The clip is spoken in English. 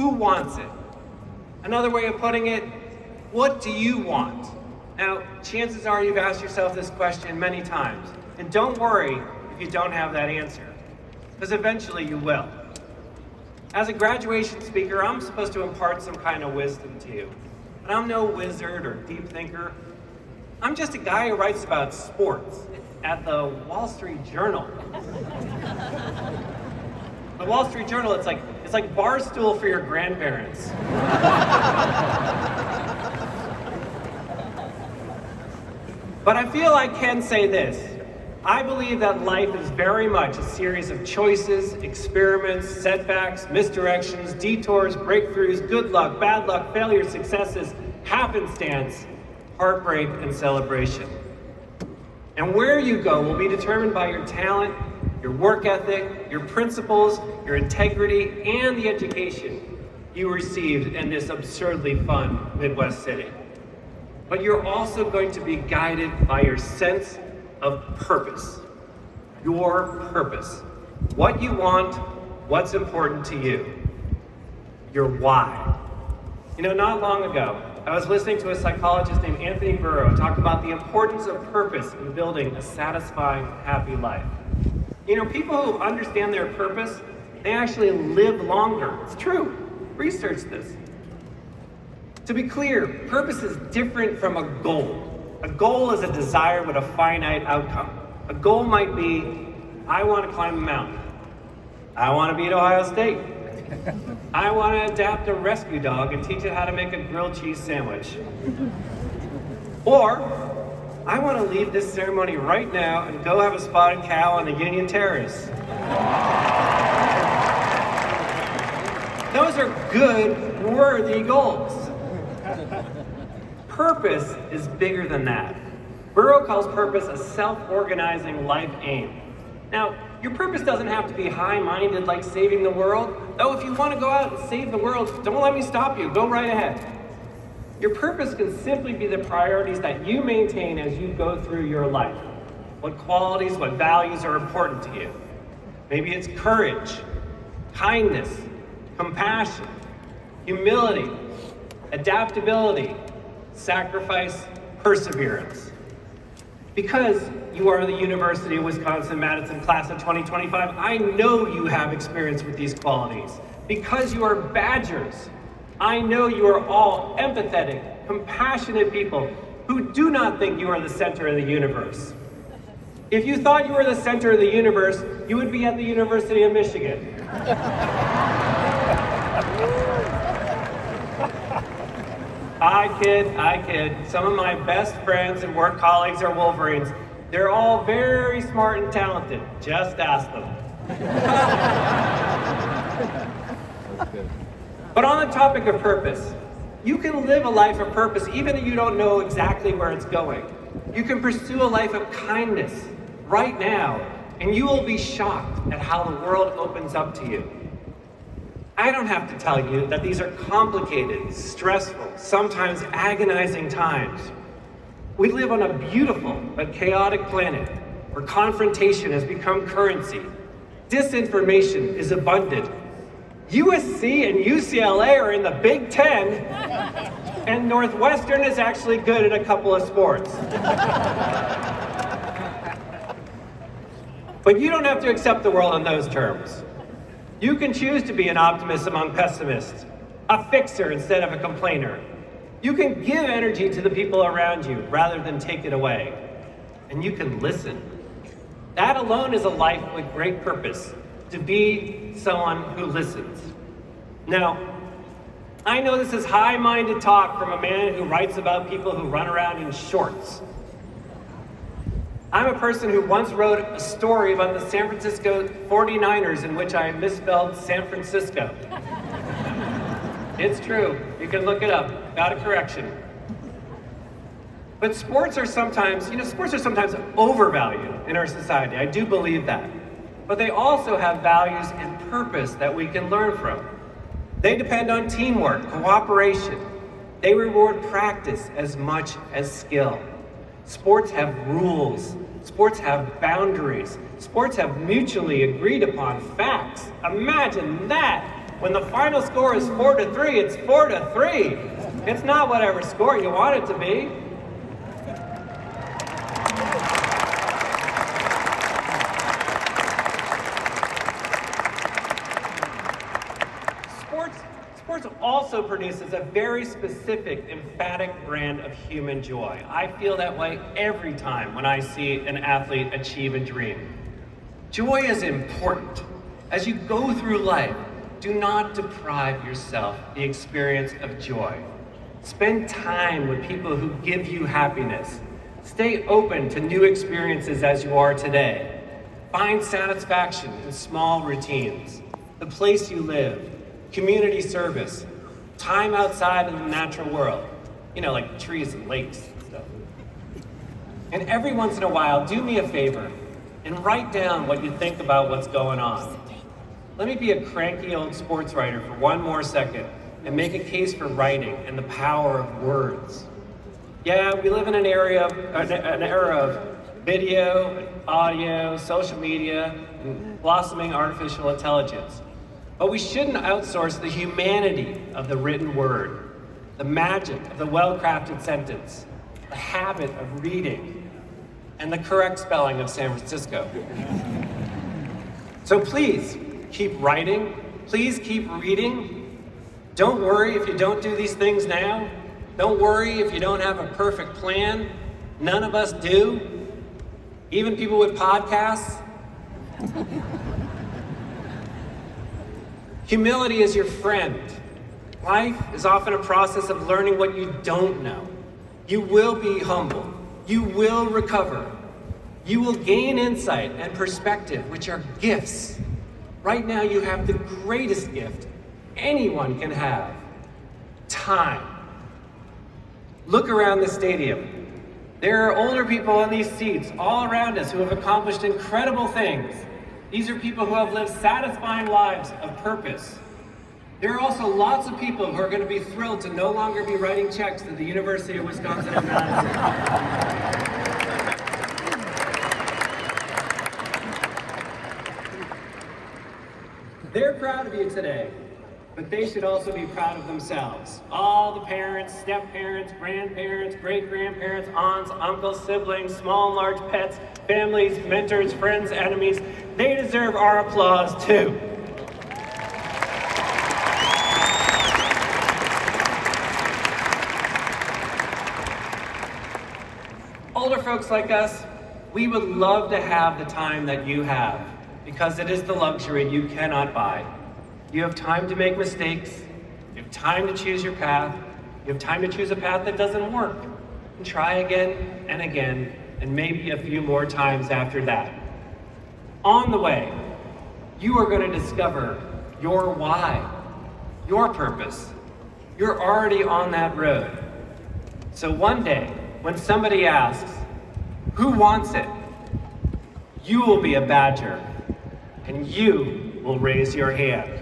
Who wants it? Another way of putting it, what do you want? Now, chances are you've asked yourself this question many times, and don't worry if you don't have that answer, because eventually you will. As a graduation speaker, I'm supposed to impart some kind of wisdom to you, but I'm no wizard or deep thinker. I'm just a guy who writes about sports at the Wall Street Journal. The Wall Street Journal, it's like Barstool for your grandparents. But I feel I can say this. I believe that life is very much a series of choices, experiments, setbacks, misdirections, detours, breakthroughs, good luck, bad luck, failures, successes, happenstance, heartbreak, and celebration. And where you go will be determined by your talent, your work ethic, your principles, your integrity, and the education you received in this absurdly fun Midwest city. But you're also going to be guided by your sense of purpose. Your purpose. What you want, what's important to you. Your why. You know, not long ago, I was listening to a psychologist named Anthony Burrow talk about the importance of purpose in building a satisfying, happy life. You know, people who understand their purpose, they actually live longer. It's true. Research this. To be clear, purpose is different from a goal. A goal is a desire with a finite outcome. A goal might be, I want to climb a mountain. I want to be at Ohio State. I want to adapt a rescue dog and teach it how to make a grilled cheese sandwich. Or, I want to leave this ceremony right now and go have a spotted cow on the Union Terrace. Those are good, worthy goals. Purpose is bigger than that. Burrow calls purpose a self-organizing life aim. Now, your purpose doesn't have to be high-minded like saving the world. Though if you want to go out and save the world, don't let me stop you. Go right ahead. Your purpose can simply be the priorities that you maintain as you go through your life. What qualities, what values are important to you. Maybe it's courage, kindness, compassion, humility, adaptability, sacrifice, perseverance. Because you are the University of Wisconsin-Madison class of 2025, I know you have experience with these qualities. Because you are Badgers, I know you are all empathetic, compassionate people who do not think you are the center of the universe. If you thought you were the center of the universe, you would be at the University of Michigan. I kid. Some of my best friends and work colleagues are Wolverines. They're all very smart and talented. Just ask them. But on the topic of purpose, you can live a life of purpose even if you don't know exactly where it's going. You can pursue a life of kindness right now, and you will be shocked at how the world opens up to you. I don't have to tell you that these are complicated, stressful, sometimes agonizing times. We live on a beautiful but chaotic planet where confrontation has become currency. Disinformation is abundant. USC and UCLA are in the Big Ten, and Northwestern is actually good at a couple of sports. But you don't have to accept the world on those terms. You can choose to be an optimist among pessimists, a fixer instead of a complainer. You can give energy to the people around you rather than take it away. And you can listen. That alone is a life with great purpose, to be someone who listens. Now, I know this is high-minded talk from a man who writes about people who run around in shorts. I'm a person who once wrote a story about the San Francisco 49ers in which I misspelled San Francisco. It's true. You can look it up. Got a correction. But sports are sometimes overvalued in our society. I do believe that. But they also have values and purpose that we can learn from. They depend on teamwork, cooperation. They reward practice as much as skill. Sports have rules. Sports have boundaries. Sports have mutually agreed upon facts. Imagine that. When the final score is 4-3, it's 4-3. It's not whatever score you want it to be. Sports also produces a very specific, emphatic brand of human joy. I feel that way every time when I see an athlete achieve a dream. Joy is important. As you go through life, do not deprive yourself the experience of joy. Spend time with people who give you happiness. Stay open to new experiences as you are today. Find satisfaction in small routines, the place you live, community service, time outside in the natural world, like trees and lakes and stuff. And every once in a while, do me a favor and write down what you think about what's going on. Let me be a cranky old sports writer for one more second and make a case for writing and the power of words. Yeah, we live in an era of video, and audio, social media, and blossoming artificial intelligence. But we shouldn't outsource the humanity of the written word, the magic of the well-crafted sentence, the habit of reading, and the correct spelling of San Francisco. So please, keep writing. Please keep reading. Don't worry if you don't do these things now. Don't worry if you don't have a perfect plan. None of us do. Even people with podcasts. Humility is your friend. Life is often a process of learning what you don't know. You will be humble. You will recover. You will gain insight and perspective, which are gifts. Right now, you have the greatest gift anyone can have: time. Look around the stadium. There are older people in these seats all around us who have accomplished incredible things. These are people who have lived satisfying lives of purpose. There are also lots of people who are going to be thrilled to no longer be writing checks to the University of Wisconsin at Madison. They're proud of you today, but they should also be proud of themselves. All the parents, step-parents, grandparents, great-grandparents, aunts, uncles, siblings, small and large pets, families, mentors, friends, enemies, they deserve our applause too. Older folks like us, we would love to have the time that you have, because it is the luxury you cannot buy. You have time to make mistakes, you have time to choose your path, you have time to choose a path that doesn't work, and try again and again, and maybe a few more times after that. On the way, you are going to discover your why, your purpose. You're already on that road. So one day, when somebody asks, who wants it? You will be a badger, and you will raise your hand.